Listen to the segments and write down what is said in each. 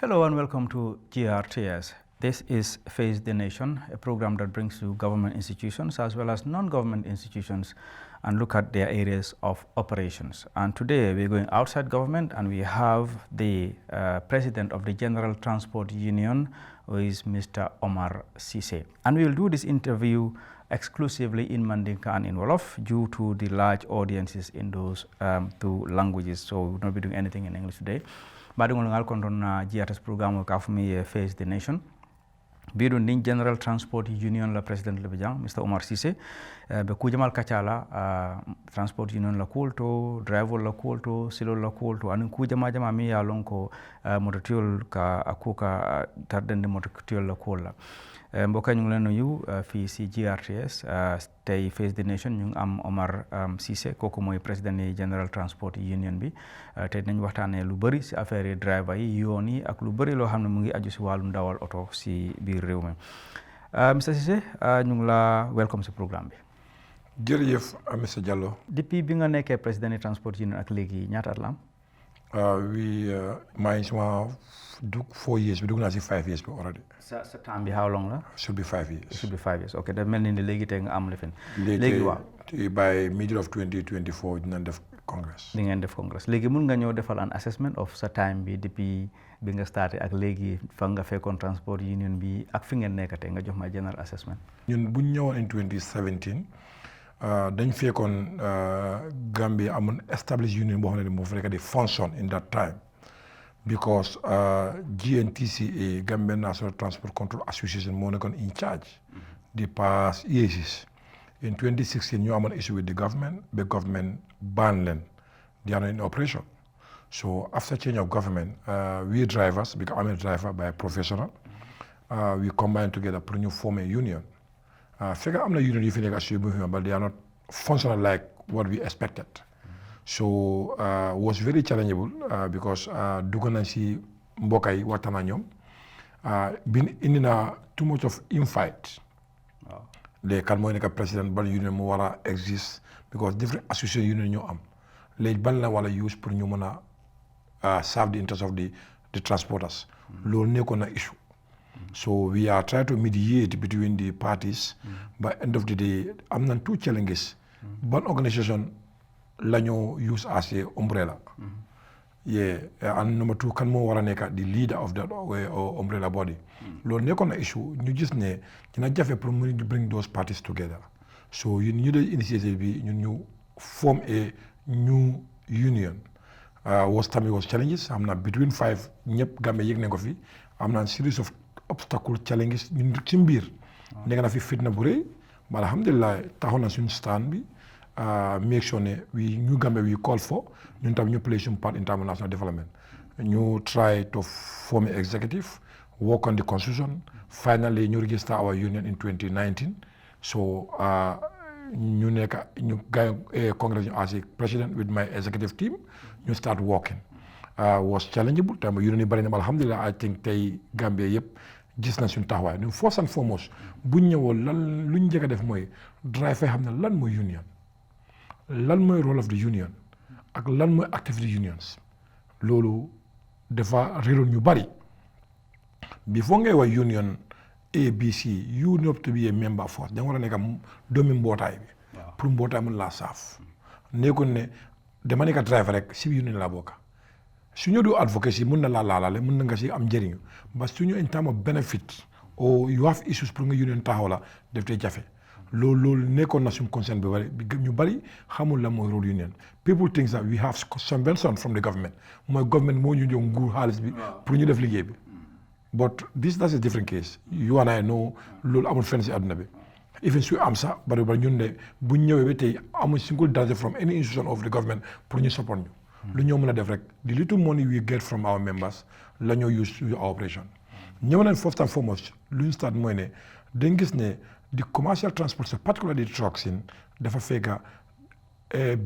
Hello and welcome to GRTS. This is Face the Nation, a program that brings you government institutions as well as non-government institutions and look at their areas of operations. And today we're going outside government and we have the President of the General Transport Union, who is Mr. Omar Ceesay. And we will do this interview exclusively in Mandinka and in Wolof due to the large audiences in those two languages. So we will not be doing anything in English today. Badungol ngal kondon GRTS programme ka fumi Face the Nation. Bidu nin General Transport Union la President le bijang Mr. Omar Ceesay be kujamal kachala Transport Union la kulto, driver la kulto, silo la kulto anin kujama jama mi ya lonko mototiol ka akuka tardende mototiol la kola. Mbokk ñu ngi leen nuyu fii si GRTS tey Face the Nation ñu ngi am Omar Ceesay kooku mooy président ni General Transport Union bi tey dinañ waxtaanee lu bëri si affaire yi driver yi yoon yi ak lu bëri loo xam ne mu ngi aju si wàllum dawal oto si biir réew mi Mr. Ceesay ñu ngi la welcome si programme bi. jërëjëf Mr. Diallo. depuis bi nga nekkee président ni Transport Union ak léegi ñaata at la am. maa ngi suma 4 years bi dugg naa si 5 years bi already. sa temps bi how long la. should be 5 years. should be 5 years ok da mel ni léegi tey nga am lifin. léegi waaw by middle of 2024 dinañ def congress. di ngeen def congress léegi mun nga ñëw defal an assessment of sa time bi depuis bi nga starté ak léegi fa nga fekkoon Transport Union bi ak fi ngeen nekkatee nga jox ma general assessment. ñun bu ñu ñëwoon in 2017 dañ fekkoon Gambia amoon established union boo xam ne moo fa nekk di function in that time. Because GNTCA, Gambia National Transport Control Association, moo nekkoon in charge the past years. In 2016, ñu amoon issue with the government. The government banned them. They are not in operation. So after change of government, we drivers, because I'm a driver by a professional, we combine together pour ñu form a union. Fekk am na union yu fi nekk as movement, but they are not functional like what we expected. So was very challengeable because dugg nañ si mbokk yi waxtaan ak ñoom bin indi na too much of infight. léegi kan mooy nekk président ban union mu war a exist because different association union ñoo am léegi ban la wala use pour ñu mën a serve the interest of the transporters. loolu nekkoon na issue. So we are trying to mediate between the parties. By end of the day am na two challenges. Ban organisation la ñoo use as a umbrella. And number two kan moo war a nekk the leader of that umbrella body. loolu nekkoon na issue ñu gis ne dina jafe pour mu bring those parties together. So ñu de initiative bi ñun ñu form a new union. Was challenges am na between 5 ñëpp Gambia yëg nañ ko fi am na series of obstacle challenges ñun ci mbir. nekk na fi fitna bu rëy ba alhamdulilah taxaw na suñu stand bi. Make sure ne ñu Gambia we call for ñun tam ñu play some part in terms of national development. ñu try to form an executive, work on the constitution. Finally ñu register our union in 2019. So ñu nekk ñu congress as a president with my executive team ñu start working. Was challengeable time union yi bari na alhamdulillah I think tey Gambia yëpp gis na suñu taxawaay ñu first and foremost bu ñu ñëwoon lan lu ñu njëkk a def mooy drive fay xam ne lan mooy union. lan mooy role of the union ak lan mooy activity unions loolu dafa réeroon ñu bari before ngay wax union ABC you need to be a member first da nga war a nekk doomi mbootaay bi pour mbootaay mën laa saaf nekkoon ne dama nekk driver rek si union laa bokk su ñu du advocacy mën na laa laalaale mën na nga si am njëriñu parce que suñu in terms of benefit or you have issues pour nga union taxaw la def tey jafe loolu nekkoon na suñu concern bi bari ñu bari xamul la mooy role union people think that we have subvention from the government mooy government moo ñu jox nguur xaalis bi pour ñu def liggéey bi but that's a different case you and I know loolu amul fenn si àdduna bi even su am sax bari ñun de bu ñu ñëwee ba tey amul single date from any institution of the government pour ñu support ñu lu ñoo mën a def rek the little money we get from our members la ñoo use our operation ñëw nañ first and foremost lu ñu start mooy ne dañ gis ne the commercial transport particularly the trucks in dafa fekk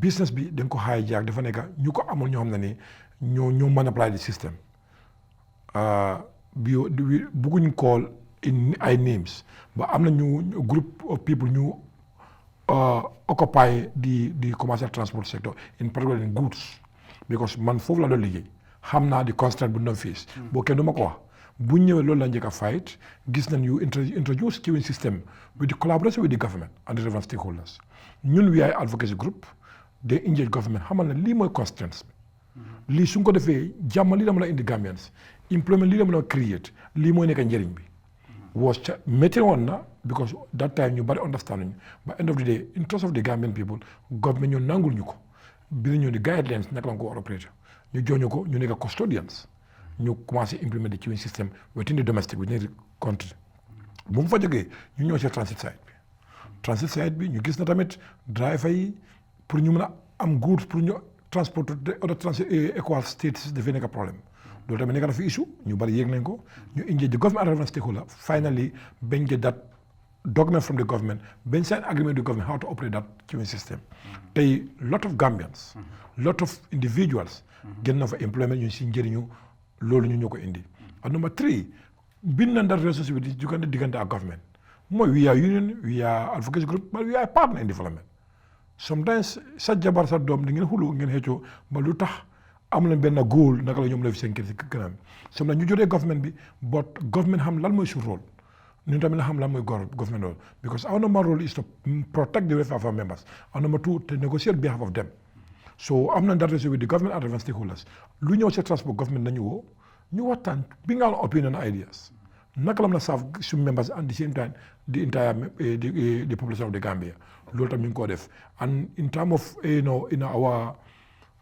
business bi dañ ko hijack dafa nekk ñu ko amul ñoo xam ne ni ñoo manipulate the system bëgguñ call in ay names ba am na ñu group of people ñu occupy the commercial transport sector in particular in goods because man foofu la doon liggéey xam naa di constraint bu ñu doon face boo kenn du ma ko wax bu ñëwee loolu la njëkk a fight gis nañ you introduce queuing system with the collaboration with the government and the relevant stakeholders ñun we are advocacy group they engage government xamal na lii mooy constraints bi lii su ko defee jàmm lii la mën a indi Gambians employment lii la mën a create lii mooy nekk njëriñ bi was métti woon na because that time ñu bari understand nañu ba end of the day interest of the Gambian people government ñu nangul ñu ko bi ñu di guidelines naka la ko war a opérer ñu joñu ko ñu nekk custodians ñu commencé implement the queuing system within the domestic within the country bu mu fa jógee ñu ñëw ci transit side bi ñu gis na tamit driver yi pour ñu mën a am goods pour ñu transport other transit equal states dafay nekk problème loolu tamit nekk na fi issue ñu bari yéeg nañ ko ñu engage the government and relevant stakeholder finally bañ get that document from the government bañ sign agreement with the government how to operate that queuing system tey lot of Gambians lot of individuals gën na fa employment ñu si njëriñu loolu ñu ñoo ko indi and number 3 bind na that relationship diggante ak government mooy we are union we are advocacy group but we are partner in development sometimes sa jabar sa doom di ngeen xulu ngeen xëccoo ba lu tax am leen benn goal naka la ñoom la fi seen kër si kanam sometimes ñu jotee government bi but government xam lan mooy su rôle ñun tamit la xam lan mooy government role because our number role is to protect the welfare of our members and number 2 to negotiate on behalf of them so am na that relationship with the government and relevant stakeholders lu ñëw ci transport government nañu woo ñu waxtaan bi nga am opinion and ideas naka la mën a serve suñu members and the same time the entire the population of the Gambia loolu tam ñu ngi koo def and in terms of in our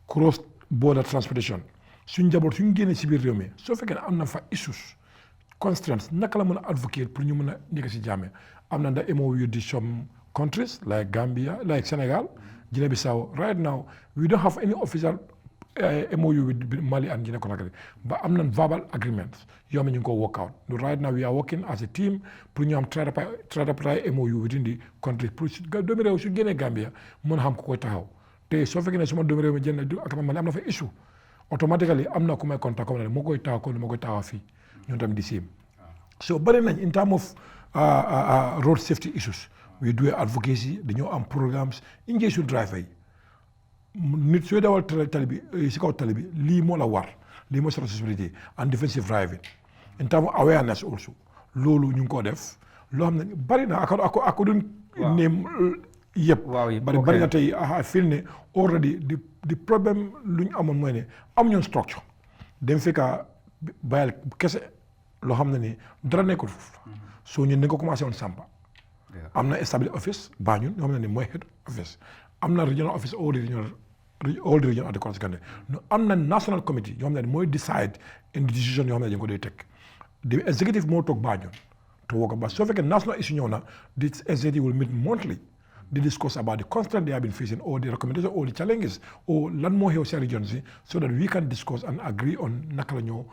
cross border transportation suñ njaboot suñ génnee si biir réew mi soo fekkee ne am na fa issues constraints naka la mën a advocate pour ñu mën a nekk si jàmm am na ndax MOU with some countries like Gambia like Senegal Guinea-Bissau right now we don't have any official MOU with Mali and Guinea Conakry but am nañ verbal agreements yoo xam ne ñu ngi ko work out right now we are working as a team pour ñu am tripartite MOU within the country pour doomi réew su génnee Gambia mën a xam ku koy taxaw te soo fekkee ne suma doomi réew mi jënd ak Mali am na fa issue automatically am na ku may contact comme ne moo koy taxaw comme moo koy taxaw fii ñun tamit di same so bari nañ in terms of road safety issues we do advocacy dañoo am programmes engage suñu driver yi nit sooy dawal tali bi si kaw tali bi lii moo la war lii moo sa responsibility and defensive driving in terms of awareness also loolu ñu ngi ko def loo xam ne bari na ako duñ neem yëpp bari na tey I feel ne already di problème lu ñu amoon mooy ne am ñoon structure dem fekka bayal kese loo xam ne ni dara nekkul foofu soo ñun dañ ko commencé woon sampa am na established office Banjul yoo xam ne ni mooy head office am na regional office all the region at the country no am na national committee yoo xam ne mooy decide in the decision yoo xam ne dañ ko doy teg the executive moo toog Banjul to work about soo fekkee national issue ñëw na the executive will meet monthly they discuss about the constraints they have been facing or the recommendations or the challenges or lan moo xew si region si so that we can discuss and agree on naka la ñoo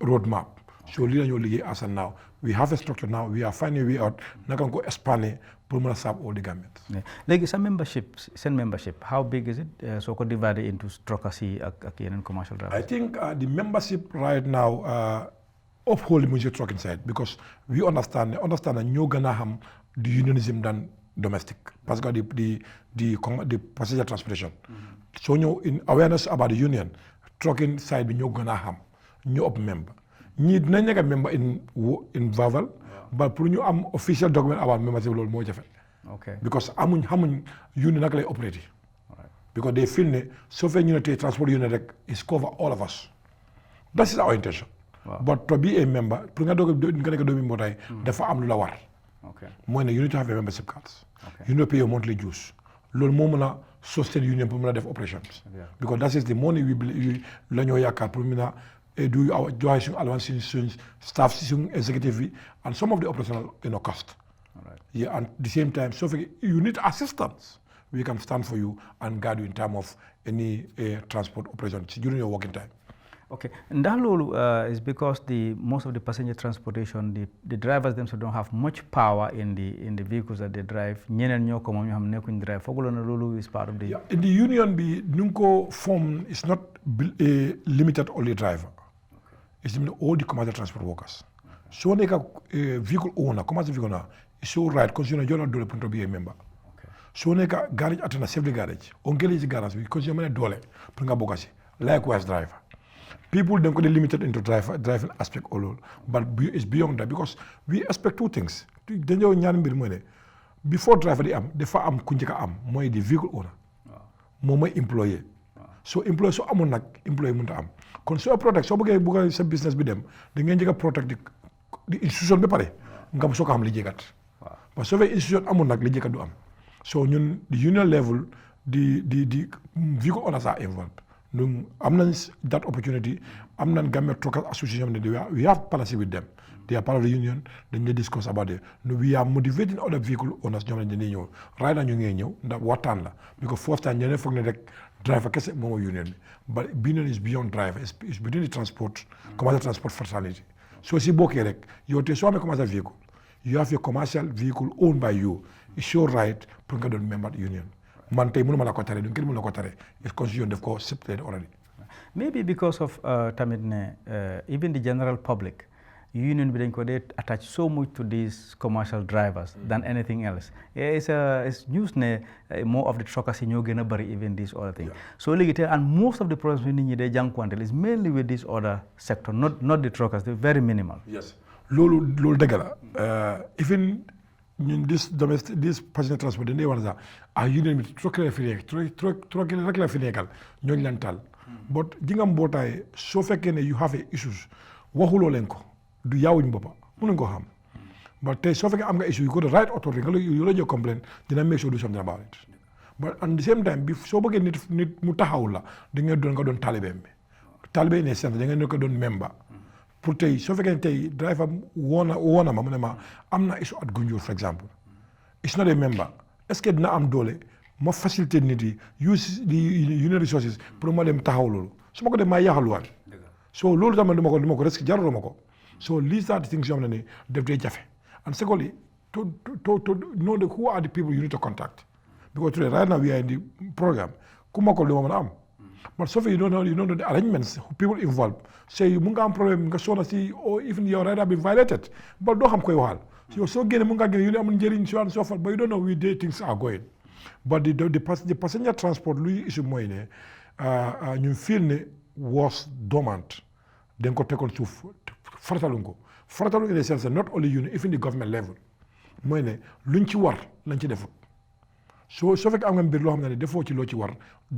roadmap so lii la ñoo liggéey as of now we have a structure now we are finding a way out naka la ko expand pour mën a serve all the Gambians. léegi seen membership how big is it soo ko divided into truckers yi ak yeneen commercial drivers. I think the membership right now uphold mu si trucking side because we understand na ñoo gën a xam the unionism than domestic parce que the passenger transportation soo ñëw in awareness about the union trucking side bi ñoo gën a xam ñoo ëpp member ñii dinañ nekk member in verbal but pour ñu am official document about membership loolu moo jafe because xamuñ union naka lay operate because they feel ne soo fee ñu ne tey transport union rek is cover all of us that is our intention but to be a member pour nga nekk doomi mbootaay dafa am lu la war mooy ne you need to have a membership cards you need to pay your monthly dues loolu moo mën a sustain union pour mën a def operations because that is the money we la ñoo yaakaar pour mën a do our joxe suñu allowance suñu staff si suñu executive bi and some of the operational cost and at the same time so if you need assistance we can stand for you and guide you in terms of any transport operation during your working time. Okay, ndax loolu is because most of the passenger transportation the drivers themselves don't have much power in the vehicles that they drive ñeneen ñoo ko moom ñoo xam ne nekkuñ drive fooguloo na loolu is part of the. in the union bi nu ngi ko form is not limited only driver. It's all the commercial transport workers. So when a vehicle owner, commercial vehicle owner, is so right consumer you're not doing to be a member. So when a garage attend a safety garage, on garage because you're a dollar, bring a bogasi. Likewise driver. People then could be limited into driving aspect all, but it's beyond that because we expect two things. Before driver the am kunjika am moy the vehicle owner. Moy employee. So employee so amon nak employee munta am. Kon so product so bëgg sa business bi dem da ngeen jëga protect di institution bi pare ngam so ko am liggéeykat. Parce que institution amon nak liggéeykat du am. So ñun the union level the vehicle owners are involved. Nous am that opportunity. Am nañ Gambia Truckers Association we have policy with them. They are part of the union. Then they discuss about it. We are motivating other vehicle owners. Right now, ñu that watan la because first time ñu ne foog ne rek driver kese moo union. But union is beyond driver. It's between the transport, commercial transport fraternity. So si bokkee rek yow te soo amee commercial vehicle, you have your commercial vehicle owned by you. It's your right pour nga doon member union. Man tey mënuma la ko tere, kenn mënu la ko tere. It's constitution def ko stipulated already. Maybe because of tamit ne even the general public. Union bi dañ ko dee attach so much to these commercial drivers than anything else. It's news ne more of the truckers ñoo gën a bari even these other things. So léegi te and most of the problems bi nit ñi dee jànkuwanteel is mainly with this other sector, not the truckers. They're very minimal. Yes. Loolu dëgg la. Even ñun this passenger transport dañ dee wax sax union bi truck la fi nekkal ñooñu leen tal. But ji nga mbootaay soo fekkee ne you have issues waxuloo leen ko. Du yaawuñ boppa mënuñ ko xam but tey soo fekkee am nga issue you go to right authority nga you la jox complaint dina make sure do something about it but at the same time bi soo bëggee nit mu taxawul la da nga doon taalibeem bi taalibe ne sent da nga ne ko doon member pour tey soo fekkee tey driver woona ma mu ne ma am na issue at Gunjur for example it's not a member est-ce que dina am doole ma faciliter nit yi use the union resources pour ma dem taxaw loolu su ma ko dem maa yaxaluwaat so loolu tamit du ma ko risque jaruloo ma ko. So these are the things you need to jafe. And secondly, to know who are the people you need to contact. Because today, right now we are in the program. But so far you don't know the arrangements, people involved. Say you munga am problem, or even your right have been violated. But don't have koy so so getting munga you am so and so forth. But you don't know where things are going. But the passenger transport lui issue moine you feel ne was dormant. Then ko take on to Fratalungo in the sense that not only union, even the government level. Mooy ne luñ ci war lañ ci defut. So fekk am nga mbir loo xam ne defoo ci loo ci war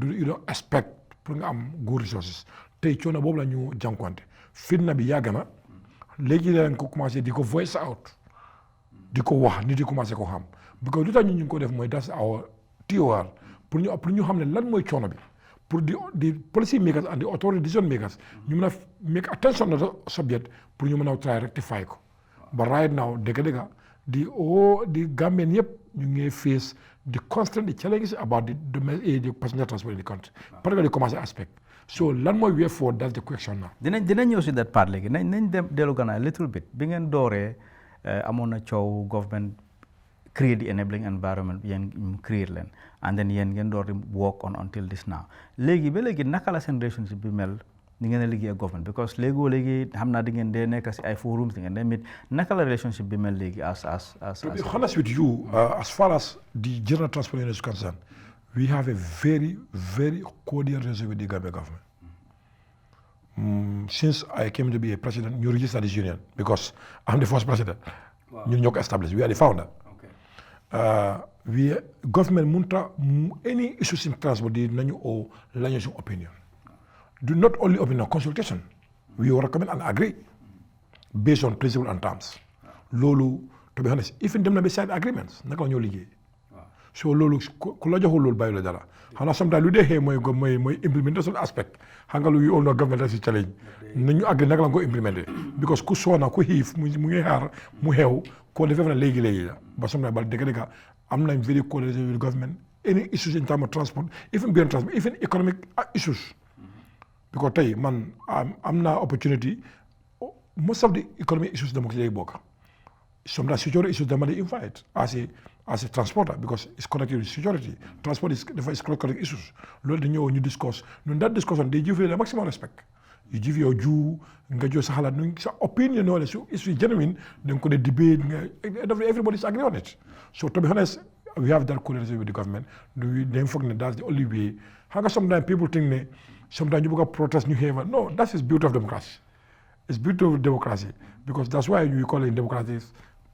you don't expect pour nga am good resources. Tey coono boobu la ñu jànkuwante. Fitna bi yàgg na léegi lañ ko commencé di ko voice out di ko wax nit yi commencé ko xam. Because lu tax ñu ko def mooy that's our TOR pour ñu xam ne lan mooy coono bi. Pour the policy makers and the authority decision makers, you must make attention to the subject for you to try to rectify it. But right now, the government you face the constant challenges about the passenger transport in the country, particularly the commercial aspect. So, learn more way forward, that's the question now. Didn't you see that part? Like, a little bit. Being in Dore, among a chow government create the enabling environment yen create len and then yen ngeen door work on until this now léegi ba léegi naka la seen relationship bi mel ni ngeen a liggéey ak government because léegi xam naa di ngeen dee nekk si ay forums di ngeen dee meet naka la relationship bi mel léegi as to be honest with you as far as the general transport is concerned we have a very very cordial relationship with the Gambia government since I came to be a president ñu register this union because I'm the first president ñun ñoo ko established we are the founder. We government munta any issues in transport di nañu o lañu suñu opinion do not only opinion consultation we will recommend and agree based on principle and terms loolu to be honest even dem na be side agreements naka la ñoo liggéey so loolu ku la joxul loolu bàyyi la dara xanaa sometimes lu dee xëy mooy implementation aspect xam nga lu you all know government si challenge nañu agree naka la ko implémenter because ku soona ku xiif mu ngi xaar mu xew ko defee na léegi la ba sometimes ba dëgg am nañ very coordination with the government any issues in terms of transport even beyond transport even economic issues because tey man am na opportunity most of the economic issues dama ko ci bokk sometimes security issues dama di invite as a transporter because it's connected with security transport is connected issues loolu dañu ñëw ñu discuss ñun that discussion they give you the maximum respect you give your due nga jox sa xalaat sa opinion no so it's genuine then ko debate everybody's agree on it so to be honest we have that collaboration with the government then foog ne that's the only way how sometimes people think ne sometimes you protest New Haven. No, that's the beauty of democracy. It's beauty of democracy because that's why you call it a democratic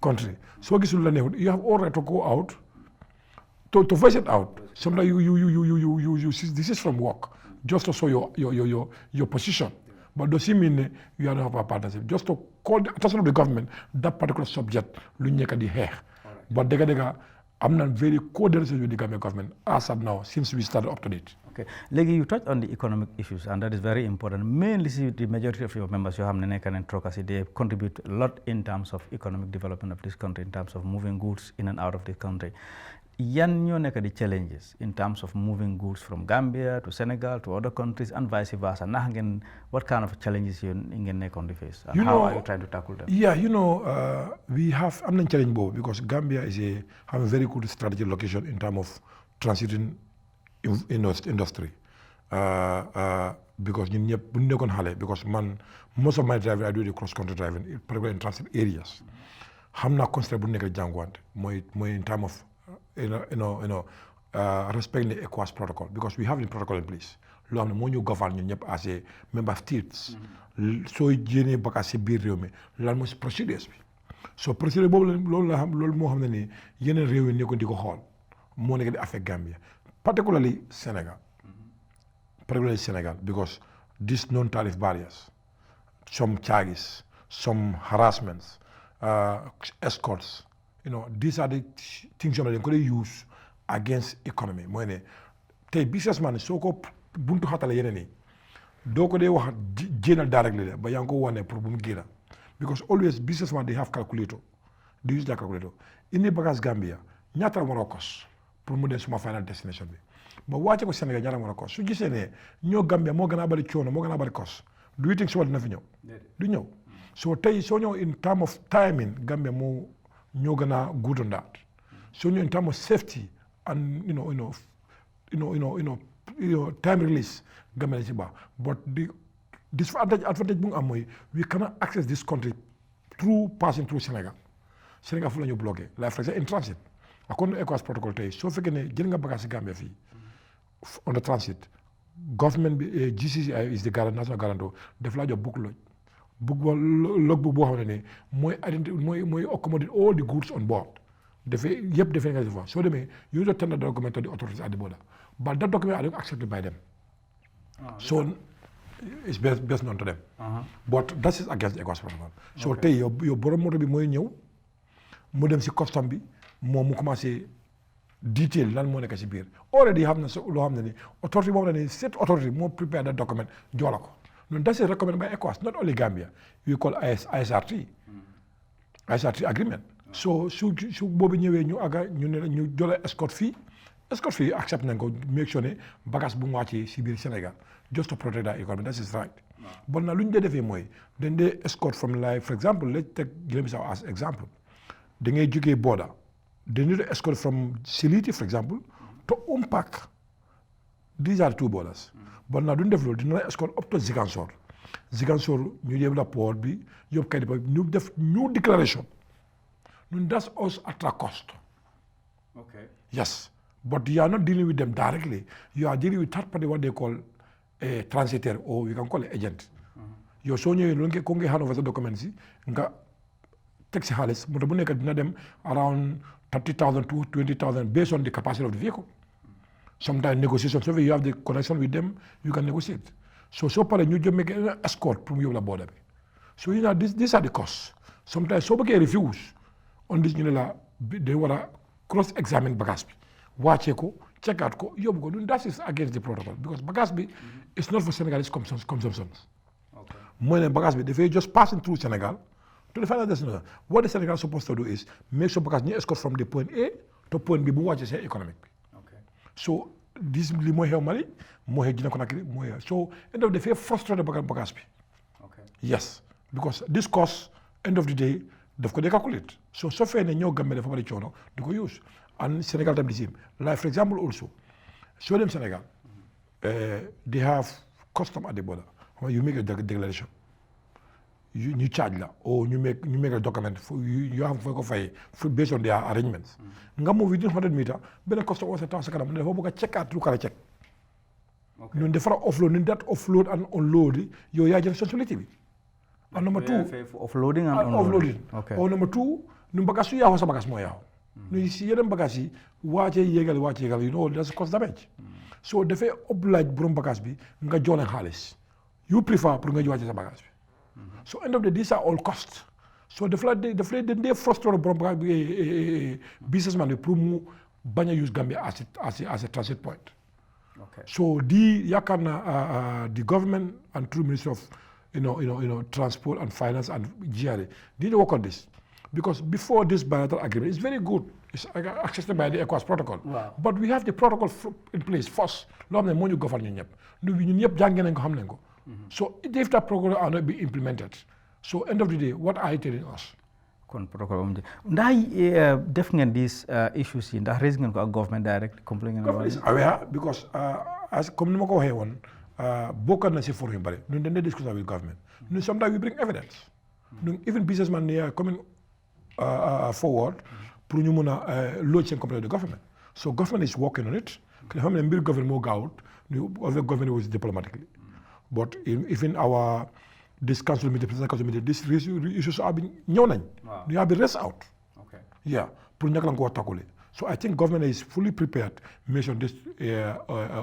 country. So you have all right to go out, to voice it out. Sometimes you this is from work, just to show your position. But doesn't mean you are not have a partnership. Just to call the attention of the government that particular subject, but I'm not very coordinated with the government as of now, since we started up to date. Okay. Legi, you touched on the economic issues, and that is very important. Mainly, the majority of your members, they contribute a lot in terms of economic development of this country, in terms of moving goods in and out of this country. Yan ñoo nekk the challenges in terms of moving goods from Gambia to Senegal to other countries and vice versa. What kind of challenges you nekk on the face, and how are you trying to tackle them? Yeah, we have a challenge because Gambia have a very good strategic location in terms of transiting industry. Because most of my driving I do the cross country driving, particularly in transit areas. I'm not considered in terms of respecting the ECOWAS protocol, because we have the protocol in place. We govern as a member of states. So you have procedures. So procedure affect Gambia, particularly Senegal. Because these non-tariff barriers, some charges, some harassments, escorts, these are the things they could use against economy. Take businessman so ko buntu hatala yeneni. Doko de wax general directly but yanko wane problem gira. Because always businessman they have calculator. They use their calculator. In the bagas Gambia, nyata wara cost pour mu dem suma final destination bi. But wache ko Senegal nyata wara cost. Su gisee ne ñoo Gambia mo gëna bari coono mo gëna bari cost. Do you think so dina fi ñew? Du ñew. So tay so ñew in term of timing Gambia mo ñoo gëna good on that. So in terms of safety and time release, but the disadvantage we cannot access this country through passing through Senegal. Senegal full ñu bloqué. Like for example in transit, according to ECOWAS protocol tey soo fekkee ne jël nga bagage Gambia fii on the transit, government bi GCCI is the guarantor, national guarantor, def laa jox book logbook boo xam ne mooy accommodate all the goods on board. Defee nga def so demee you need to tender the document to the authorities at the border, but that document are not accepted by them. So it's best known to them. But that is against the ECOWAS protocol. So tey yow borom moto bi mooy ñëw mu dem si custom bi moom mu commencé detail lan moo nekk si biir already xam na loo xam ne ni authority boobu ne state authority moo prepare that document jox la ko. No, that's recommended by ECOWAS, not only Gambia. We call ISRT agreement. So, Bobby ñu jola escort fee accept nango, make sure ne bagas bu ngwachi Sibir Senegal, just to protect that economy. That is right. But now luñ defé moy, then they escort from like, for example, let's take Guinea-Bissau as example. They ngay jógee border. They need to escort from Siliti, for example, to Umpak. These are two borders. But now duñ def loolu dina escort up to Ziguinchor ñu yeb la port bi yob kay ñu def new declaration. That's us at a cost. Okay. Yes. But you are not dealing with them directly. You are dealing with third party, what they call a translator, or we can call it agent. Your sonye lunge konge hand over the documents nga taxi halis moto bu nekk dina dem around 30,000 to 20,000 based on the capacity of the vehicle. Sometimes negotiation, so if you have the connection with them, you can negotiate. So far, you just make an escort from your border. So these are the costs. Sometimes so they refuse on this they want to cross-examine Bagasbi. Watch it, check out, that is against the protocol because Bagasbi is not for Senegalese consumption. Okay. When Bagasbi, if you're just passing through Senegal to the final destination, what the Senegal is supposed to do is make sure Bagasbi escort from the point A to point B, watch it economic. So this is more here Mali, more here Guinea Conakry, more here. So end of the day, frustrated Bagasbi. Okay. Yes, because this cost end of the day they calculate. So far in the Gambia for the they go use and Senegal time the same. Like for example also, show them Senegal. They have custom at the border. When you make a declaration, you charge that or you make a document for you have for based on their arrangements. Nga move within 100 meters, then the custom was a task and they check out through check. ñun defara offload ñun that offload and unload yow yaa jël responsibility bi. And number two, offloading and unloading. Okay. Or number two, ñun bagage su yaaxoo sa bagage moo yaaxoo. ñun si yeneen bagage yi wàccee yéegal you know that's cause damage. So dafay oblige borom bagage bi nga jox leen xaalis. You prefer pour nga wàccee sa bagage bi. So end of the day these are all costs. So daf lay frustrate borom bagage bi businessman bi pour mu bañ a use Gambia as a transit point. Okay. So yaakaar naa the government and through Ministry of Transport and Finance and GRA did work on this because before this bilateral agreement it's very good. It's accepted by the ECOWAS protocol. Wow. But we have the protocol in place first. Loo xam ne moo ñu govern ñun ñëpp jàngee nañ ko xam nañ ko. So if that protocol are not be implemented, so end of the day what are you telling us? Kon protocol ndax def ngeen these issues yi ndax raise ngeen ko ak government direct complain ngeen government is aware because as comme ni ma ko waxee woon bokk na si forum yu bëri ñun dañ discuss with government ñun sometimes we bring evidence ñun even businessman they are coming forward pour ñu mun a lodge seen complaint with the government so government is working on it que xam ne mbir government moo gaawut ñu avec government was diplomatically but even our this council meeting president council meeting these issues are being ñëw nañ ñu have been raised out yeah pour ñàkk la nga ko tackle so I think government is fully prepared make sure this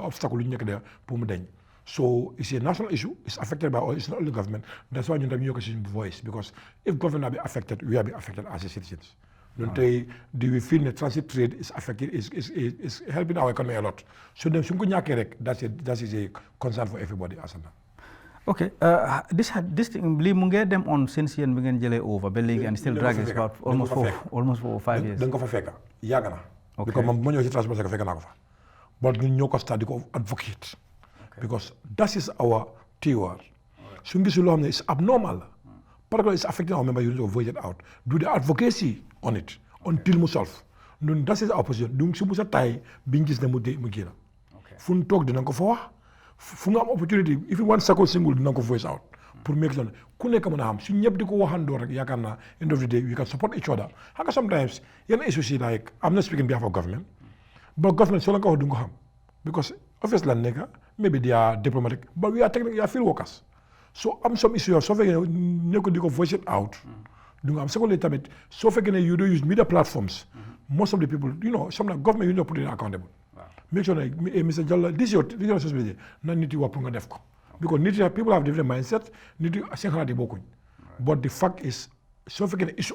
obstacle yu ñu nekk there pour mu deñ so it's a national issue it's affected by all it's not only government that's why ñun tam ñu yokk suñu voice because if government are be affected we are be affected as a citizens ñun tey we feel the transit trade is affected is helping our economy a lot so dem suñ ko ñàkkee rek that is a concern for everybody asana okay this thing lii mu ngee dem on since yéen bi ngeen jëlee over ba léegi and still dragging about almost 5 years da nga ko fa fekka yàgg na because man bu ma ñëw si transport sector fekk naa ko fa but ñun ñoo ko start di ko advocate because that is our keyword suñ gisul loo xam ne is abnormal la protocol is affecting our members to voice it out do the advocacy on it until mu solve ñun that is our position donc su mu sa taay biñ gis ne mu génn fu ñu toog dinañ ko fa wax fu nga am opportunity if one second single dina ko voice out pour make sure ku nekk mën a xam su ñëpp di ko waxandoo rek yaakaar naa end of the day we can support each other xam nga sometimes yenn issues yi like I'm not speaking behalf of government but government soo la ko wax du nga ko xam because office la nekk maybe they are diplomatic but we are technically field workers so am some issues soo fekkee ne nekk di ko voice it out du nga am secondly tamit soo fekkee ne you do use media platforms most of the people sometimes government you know put it accountable make sure that Mr. Jallow, this is your responsibility. Not need to work on DEFCO. Because people have different mindset, need to think hard about it. But the fact is, so if the issue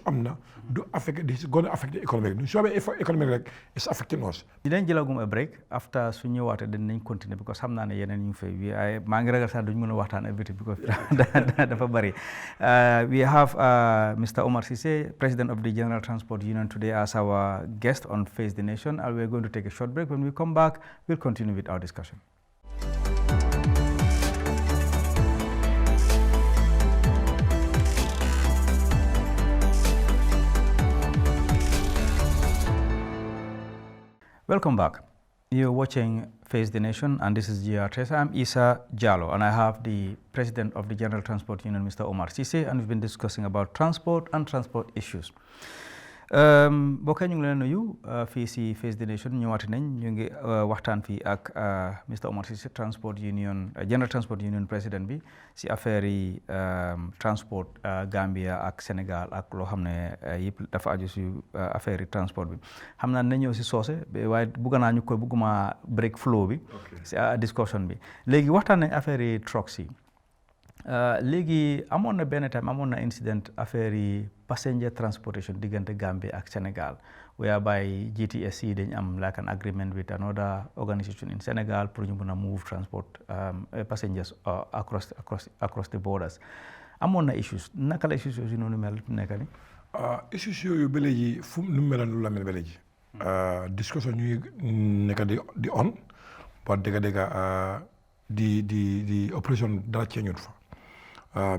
this is going to affect the economy. So if economic is affecting us. Dinañ jëlagum a break after su ñëwaatee dinañ continue because xam naa ne yeneen ñu fay wi maa ngi ragal sax duñ mën a waxtaan everything because dafa bari. We have Mr. Omar Ceesay, President of the General Transport Union today as our guest on Face the Nation and we're going to take a short break. When we come back, we'll continue with our discussion. Welcome back. You're watching Face the Nation and this is GRTS. I'm Ceesay Jallow and I have the President of the General Transport Union, Mr. Omar Ceesay, and we've been discussing about transport and transport issues. Mbokk ñu ngi leen nuyu fii si Face the Nation ñëwaati nañ ñu ngi waxtaan fii ak Mr. Omar Ceesay Transport Union General Transport Union President bi si affaire yi transport Gambia ak Sénégal ak loo xam ne yëpp dafa aju si affaire yi transport bi xam naa ne ñëw si soose waaye bugguma break flow bi si discussion bi léegi waxtaan nañ affaire yi trucks yi léegi amoon na benn time amoon na incident affaire yi passenger transportation diggante Gambia ak Sénégal whereby GTSC dañ am like an agreement with another organization in Sénégal pour ñu mën a move transport passengers across the borders amoon na issues naka la issues yooyu noonu mel nekk ni issues yooyu ba léegi fu nu mu meloon lu la mel ba léegi discussion ñuy nekk di on ba dëgg di opération dara ceeñut fa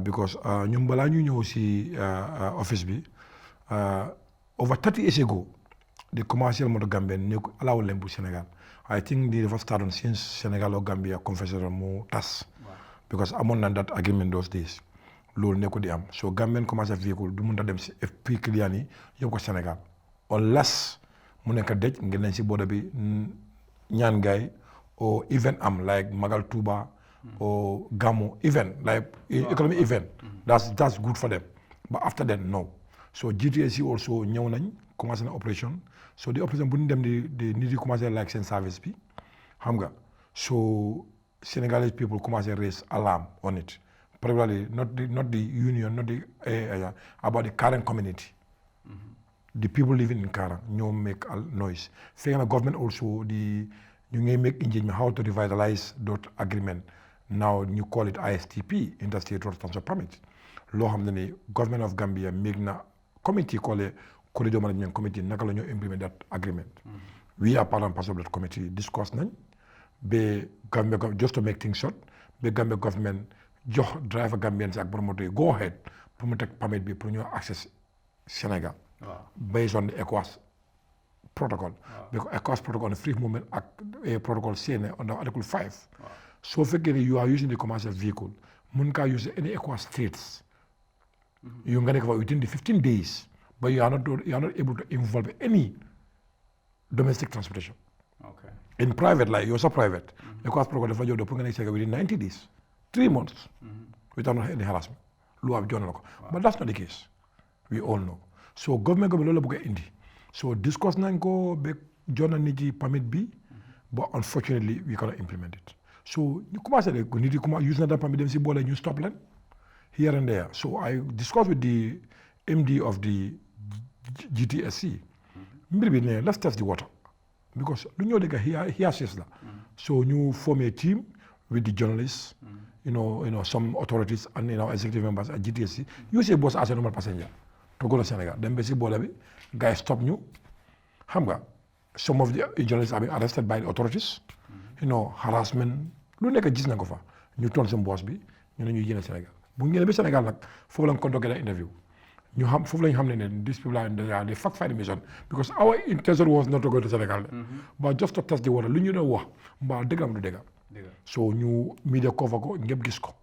because ñun balaa ñu ñëw si office bi over 30 years ago the commercial motor Gambia ne ko allow leen pour Sénégal I think the first started since Sénégal or Gambia confederation mu tas because amoon na that agreement those days loolu ne ko di am so Gambian commercial vehicle du mun a dem si FP client yi yóbbu ko Sénégal unless mu nekk dëj ngeen leen si border bi ñaan gaay or event like Magal Tuba or Gamo event, like economic event. That's good for them. But after that, no. So GTSC also ñëw nañ commencé na operation. So the operation bu ñu dem di nit yi commencé like seen service bi xam nga. So Senegalese people commencé raise alarm on it. Probably not the union, not the about the Karen community. The people living in Kara ñoo make a noise. Fekk na government also ñu ngi make engagement how to revitalize that agreement. Now you call it ISTP, Interstate Road Transport Permit. Loo xam ne ni government of Gambia make na committee called Corridor Management Committee naka la ñoo implement that agreement. We are part and parcel of that committee discuss nañ ba Gambia just to make things short ba Gambia government jox driver Gambians ak borom moto yi go ahead pour mu teg permit bi pour ñu access Sénégal. Based on the ECOWAS protocol. Because ECOWAS protocol, the free movement protocol saying under Article 5. So if you are using the commercial vehicle, you can use any ECOWAS states. You can go within the 15 days, but you are not able to involve any domestic transportation. Okay. In private, like you're so private, ECOWAS protocol for you within 90 days, 3 months, without any harassment. But that's not the case. We all know. So government loolu bëgg indi so discuss nañ ko ba jox na nit yi permit bi but unfortunately we cannot implement it so ñu commencé rek nit yi commencé use na da permit dem si boole ñu stop leen here and there so I discussed with the MD of the GTSC mbir bi ne let's test the water because lu ñoo dégg here says la so ñu form a team with the journalists you know some authorities and executive members at GTSC you say boss as a normal passenger to go to Senegal. Then basically, guys stop you. Some of the journalists have been arrested by the authorities. Harassment. Lu nekk gis nañ ko fa. Ñu toll seen boss bi ñu ne ñu yéene Sénégal. Bu ñu ñëwee Sénégal nag foofu lañ conducté la interview. Ñu xam foofu lañ xam ne these people are the fact-finding mission because our intention was not to go to Senegal. But just to test the water. Lu ñu doon wax mbaa dëgg am du dëgg. So ñu media cover ko ñëpp gis ko.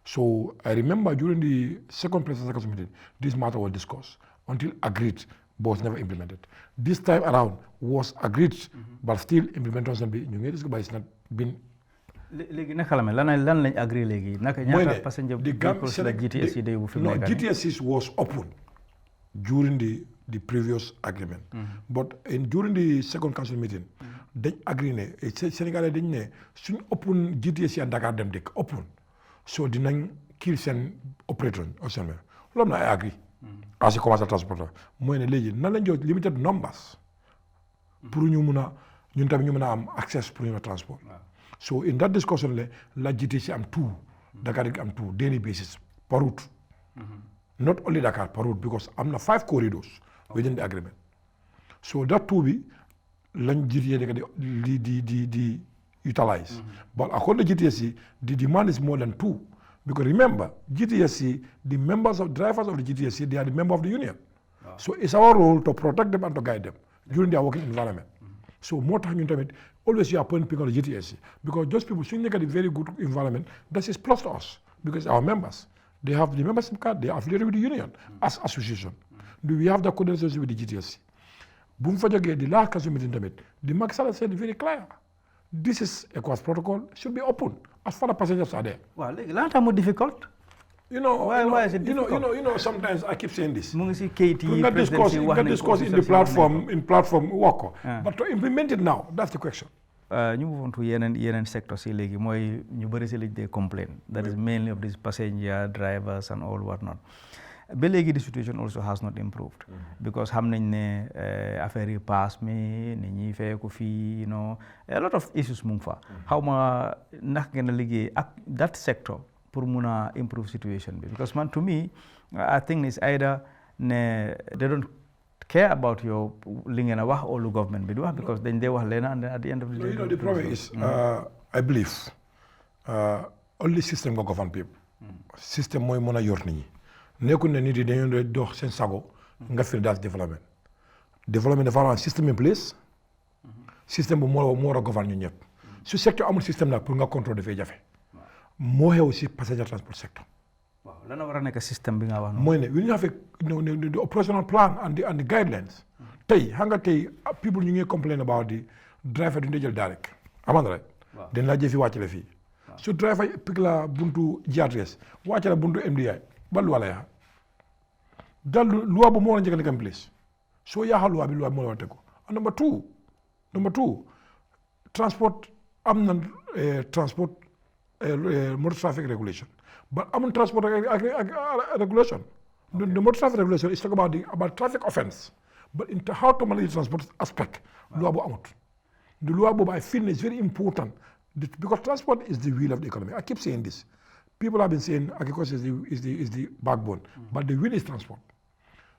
So I remember during the second presidential meeting, this matter was discussed until agreed, but was never implemented. This time around was agreed, but still implementation bi ñu ngi gis ko ba it's not been. Léegi naka la mel lan lañ agree léegi naka ñaata passenger vehicles la GTSC day bu fi no GTSC was open during the previous agreement. But during the second council meeting, dañ agree ne Sénégalais dañ ne suñ open GTSC and Dakar dem dëkk open. So dinañ kill seen operator ocean mer loolu I agree as a commercial transporter mooy ne léegi nan lañ jox limited numbers pour ñu mun a ñun tamit ñu mun a am access pour ñu transport so in that discussion la GTC am two Dakar am two daily basis per route not only Dakar per route because am na 5 corridors within the agreement so that two bi lañ GTC di utilize. But according to GTSC, the demand is more than 2. Because remember, GTSC, the drivers of the GTSC, they are the member of the union. So it's our role to protect them and to guide them during their working environment. So more time always you are pointing people on the GTSC. Because those people, should get a very good environment, that is plus to us. Because our members, they have the membership card, they are affiliated with the union as association. Do we have the coordination with the GTSC? The last council meeting, the Maxala said very clear. This is ECOWAS protocol should be open as far as passengers are there. Well, it's more difficult. Why is it difficult? Sometimes I keep saying this. You can discuss in the platform work. But to implement it now, that's the question. ñu move on to yeneen sectors yi léegi mooy ñu bëri si liñ dee complain that is mainly of these passenger drivers and all what not. Ba léegi the situation also has not improved because xam nañ ne affaire yi pass mi nit ñi feeku fii a lot of issues mu ngi fa xaw ma ndax ngeen a liggéey ak that sector pour mun a improve situation bi because man to me I think it's either ne they don't care about your li ngeen a wax or lu government bi di wax because dañ dee wax leena and at the end of the day the problem is I believe only system nga govern people system mooy mën a yor nit ñi nekkul ne nit yi dañoo dox seen sago nga firi daal développement dafa am système in place système bu moo war a govern ñu ñëpp su secteur amul système nag pour nga contrôle dafay jafe moo xew si passenger transport sector. waaw lan la war a nekk système bi nga wax noonu. mooy ne we need to have the operational plan and the guidelines. tey xam nga tey people ñu ngi complain about the driver du ñu jël direct amana rek dañ laa jëfi wàcc la fii su driver pick la buntu GRTS wàcc la buntu MDI ba luwa la yaa dal luwa bu moo la njëkk a nekk en place soo yaaxal luwa bi luwa bi moo la war a teg ko number two transport am na transport motor traffic regulation but amul transport regulation the motor traffic regulation is talk about traffic offense but in how to manage the transport aspect luwa bu amut the luwa boobu I feel is very important because transport is the wheel of the economy. I keep saying this. People have been saying agriculture is the backbone, but the wheel is transport.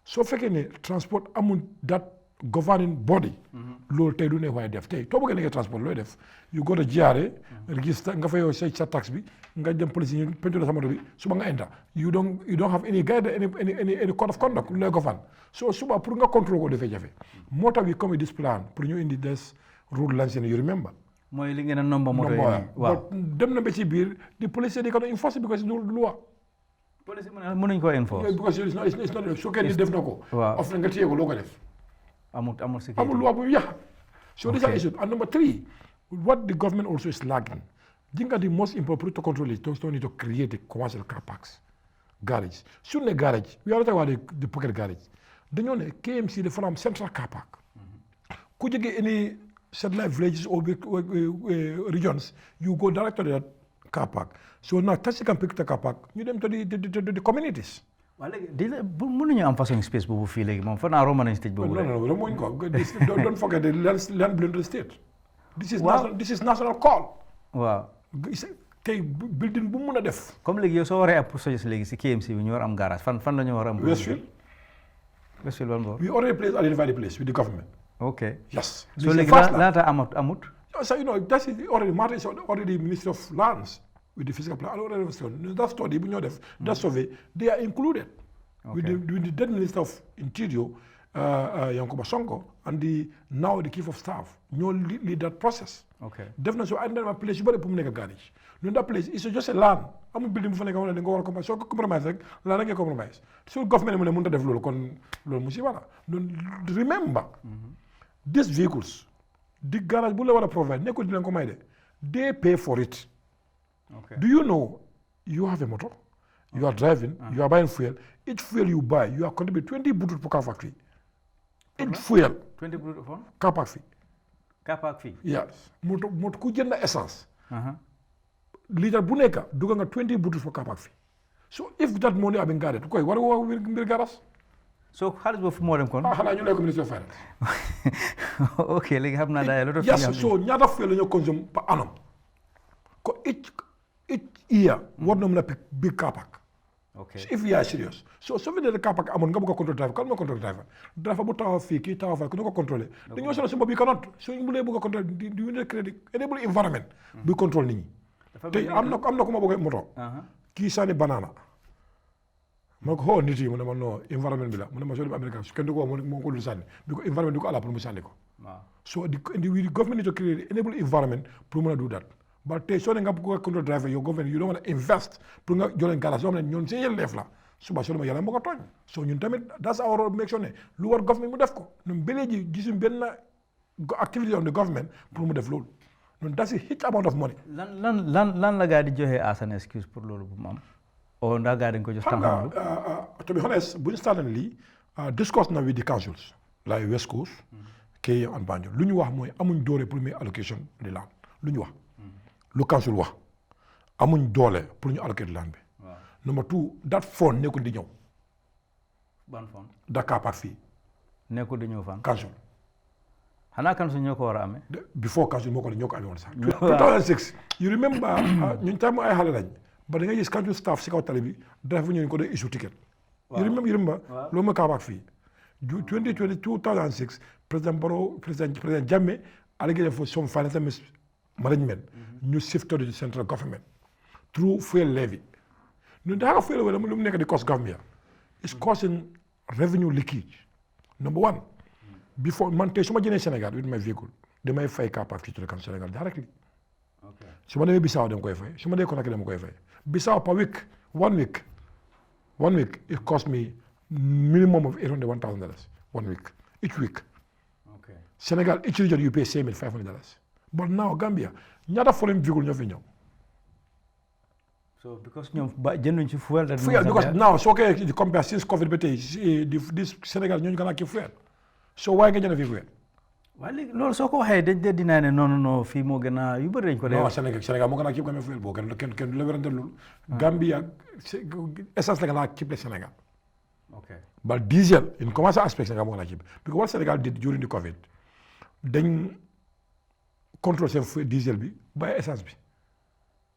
So fekkee transport amul that governing body. loolu tey du ne waaye def tey too bëggee nekkee transport looy def you go to GRA register nga fayoo sa tax bi nga dem police yi ñu pentu sa moto bi suba nga enter you don't have any guide any code of conduct lu lay govern so suba pour nga contrôle ko dafay jafe moo tax we come with this plan pour ñu indi des route lancing you remember. mooy li ngeen a nomba moto yi waaw dem na ba ci biir the police they cannot enforce it because it's the law. police mënuñ ko enforce. because it's not su kenn def na ko. waaw of na nga téye ko loo ko def. amul sécurité amul loi bu yàq. so these are issues and number three what the government also is lacking. the most important to control is don't need to create a commercial car parks garage su ne garage we are talking about the pocket garage dañoo ne KMC dafa am central car park ku jógee any satellite villages or regions, you go direct to that car park. So now taxi can pick the car park, you them to the communities. Well, mënuñu am façon space boobu fii léegi moom fan Roma nañ stage boobu. No, don't forget the land belongs to the state. This is national call. Waaw. Tey building bu mun a def. Comme léegi yow soo waree ab projet léegi si KMC bi ñu war am garage fan la ñu war am. Westfield wan boobu. We already identified the place with the government. Okay. Yes. So like laata amut. So that is already Ministry of Lands with the physical plan. That study, that survey, they are included with the then Minister of Interior, Yankuba Sonko, and now the Chief of Staff. You lead that process. Okay. Definitely, so I never place you better put me a garage. No, that place is just a land. I'm building for the go compromise. So compromise, land get compromise. So government will not develop remember. These vehicles, the garage bu la war a provide nekkul di leen ko may de they pay for it. Okay. Do you know you have a motor, you are driving, you are buying fuel. Each fuel you buy, you are contributing 20 butut per car park fee. Each fuel. 20 butut for? Car park fee. Car park fee. Yes. Moto ku jënd essence. Liter bu nekk dugal nga 20 butut for car park fee. So if that money have been guarded, koy war a woo mbir garage. So xaalis boobu fu moo dem kon. xanaa ñu lay ko Ministry of Finance. ok léegi xam naa daal loolu. yes so ñaata fuel la ñu consomme par annum. ko each year. war na mën a pick big car park. ok so if you are serious. so su fekkee ne car park amoon nga bëgg a contrôle driver kan moo contrôle driver. driver bu taxaw fii kii taxaw fii ku ñu ko contrôlé. dañoo sonal si bopp yi cannot so ñu bëgg a contrôle di ñu crédit enable environment. buy contrôle nit ñi. te am na ku ma bëgg a moto. kii sànni banana. ma ko xool nit yi mu ne ma non environnement bi la mu ne ma soo dem Amérique kenn du ko wax moo ko dul sànni bi ko environnement du ko ala pour mu sànni ko. so the government need to create enable environment pour mën a do that ba tey soo ne nga bëgg a control driver yow government you don't want to invest pour nga joleen galas yoo xam ne ñoom seen yelleef la suba soo demee yàlla moo ko tooñ so ñun tamit that's our role make sure ne lu war government mu def ko ñun ba léegi gisuñ benn activity of the government pour mu def loolu ñun that's a huge amount of money. lan la gaa di joxe as an excuse pour loolu bu mu am. or ndax gaa dañ ko jox tànn. To be honest bu ñu started lii discuss na with the councils like West Coast. KM and Banjul lu ñu wax mooy amuñ doole pour ñu allocation de land lu ñu wax. lu council wax amuñ doole pour ñu allocate land bi. number two that fund nekkul di ñëw. ban fond. Dakar par fii. nekkul di ñëw fan. council. xanaa council ñoo ko war a amee. before council ñoo ko amee woon sax. 2006 you remember ñun tam ay xale lañ. ba da nga gis council staff si kaw tali bi dafa ñëw ñu ko doon issue ticket. you remember loolu mooy Kaaba fii. 2006 président Barrow président Jammeh alleged for some financial mismanagement. ñu shift to the central government. through fuel levy. ñun daanaka fuel levy lu mu nekk di cost government. it's causing revenue leakage. number one. before man tey su ma jëlee Sénégal with my vehicle damay fay Kaaba fii ci kan Sénégal directly. su ma demee Bissau dama koy fay su ma demee Conakry dama koy fay. Bissau per week, 1 week, it cost me minimum of $801,000 1 week, each week. Okay. Senegal, each region you pay $7,500. but now Gambia ñaata foreign vehicle ñoo fi ñëw. So because ñoom jënduñ ci fuel. Because now soo koy compare since Covid ba tey this Sénégal ñooñu gën a kii fuel so waaye nga jënd fi fuel. waaye léegi loolu soo ko waxee dañ dee dinaa ne non fii moo gën a yu bëri dañ ko dee. non Sénégal moo gën a kii Gambia fuel boo kenn du la werante loolu. Gambia essence la gën a kii Sénégal. Okay. But diesel in commercial aspects Sénégal moo gën a kii because what Sénégal did during the Covid dañ contrôle seen diesel bi ba essence bi.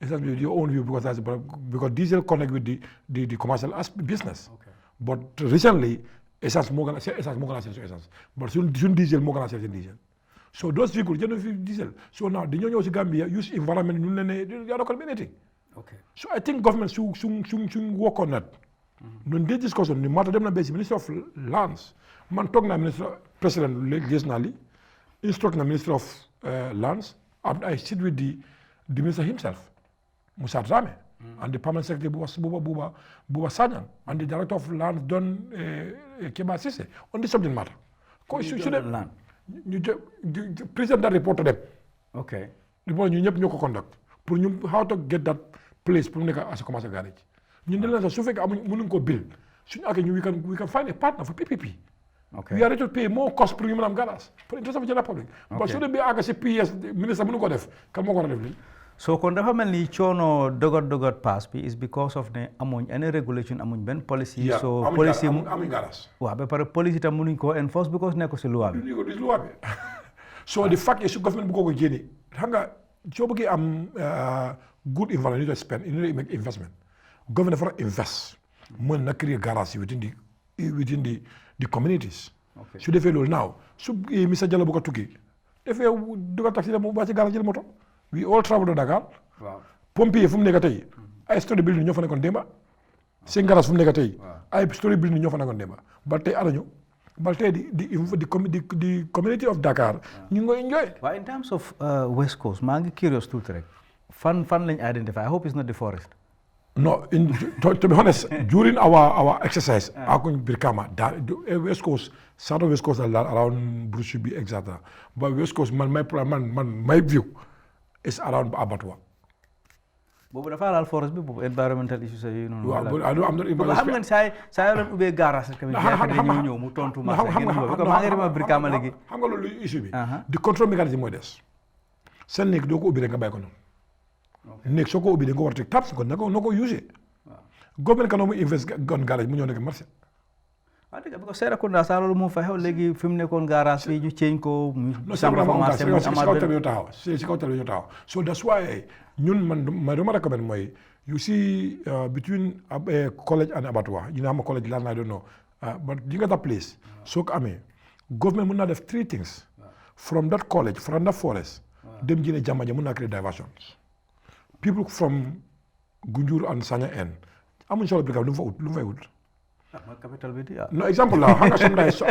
Essence bi your own view because diesel connect with the commercial business. Okay. But recently essence moo gën a seen essence but suñ diesel moo gën a seen diesel so those vehicles jënd fi diesel so now dañoo ñëw si Gambia use environment ñu ne yaa doon anything. Okay. So I think government suñ work on that. Ñun des discussion ni maata dem na ba si Ministry of Lands man toog naa président léegi gis naa li instruct na Ministry of Lands and I sit with the minister himself Musa Dramé and the permanent secretary Buba Sanyan and the director of land Don Keba Ceesay on the subject matter. Present that report to them. Okay. Report ñu ñëpp ñoo ko conduct pour ñu how to get that place pour mu nekk as a commercial garage. ñu ne la su fekkee amuñ mënuñ ko build suñu àggee ñu we can find a partner for PPP. Okay. We are ready to pay more cost pour ñu mën a am garage for interest of the general public. But su dee bi àgg si PS ministre mënu ko def kan moo ko war a def lii. So kon dafa mel ni coono dogot pass bi is because of ne amuñ any regulation amuñ benn policy. So policy amuñ garage. waaw ba pare policy tam mënuñ ko enforce because nekk si loi bi. So the fact is government bu ko génne xam nga soo bëggee am good environment you need to spend you need to make investment. Government dafa invest mën na créer garage within the communities. Su defee loolu now su Mr Jallow bu ko tukki defee dugal taxi dem ba ci garage jël moto. We all travel to Dakar. Wow. Pompier fu mu nekk tey ay story building ñoo fa nekkoon démba. Seen garage fu mu nekk tey ay story building ñoo fa nekkoon démba ba tey anañu ba tey di community of Dakar ñu ngi koy enjoy. Waaw in terms of West Coast maa ngi curious tuuti rek fan lañ identify I hope it's not the forest. No, to be honest, during our exercise, Akun Birkama, West Coast, South West Coast around Bruce should be exact. But West Coast, my view is around Abattoir. Boobu dafa laal forest bi boobu environmental issues yi noonu. Waaw am na xam nga saa yoo leen ubbee garage tamit dañuy ñëw mu tontu ma maa ngi dem Birkama léegi. Xam nga loolu issue bi. di control mécanisme mooy des. Seen néeg doo ko ubbi rek nga bàyyi ko noonu. Néeg soo ko ubbi da nga ko war a teg taps ko noo ko usé. Government kan mu invest gon garage mu ñëw nekk marché. waaw dëgg parce que Serekunda saa loolu moo fa xew léegi fi mu nekkoon garage fii ñu ceeñ ko. si kaw tali yoo taxaw so that's why ñun man dama recommend mooy you see between college and abattoir you know am college lan I don't know but you got that place soo ko amee government mën naa def three things from that college from that forest dem jëne jàmma ja mën naa créer diversions people from Gunjur and Sanya N amuñ solo bi lu mu fay wut capital bit no example la hanga sometimes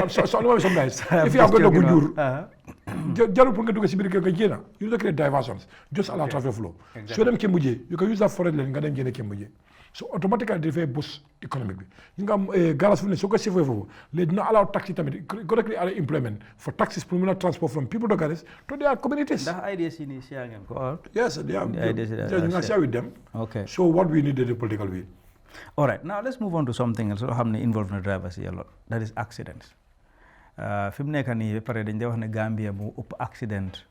if you have got a Gunjur jarul pour nga dugg si biir nga jéena you need to create diversions just allow traffic flow so dem Kembuje you can use that forest land nga dem jéene Kembuje so automatically dafay boost économique bi ñu nga am garage fu ne soo ko sifee foofu léegi dina allow taxi tamit correctly allow employment for taxis pour mën a transport from people to garage to their communities ndax ideas yi ni share ngeen ko yes ñu nga share with them okay so what we need is the political will. All right, now let's move on to something else. Xam ne involved na drivers yi a lot. That is accidents. Fi mu nekk nii ba pare dañ dee wax ne Gambia mu ëpp accident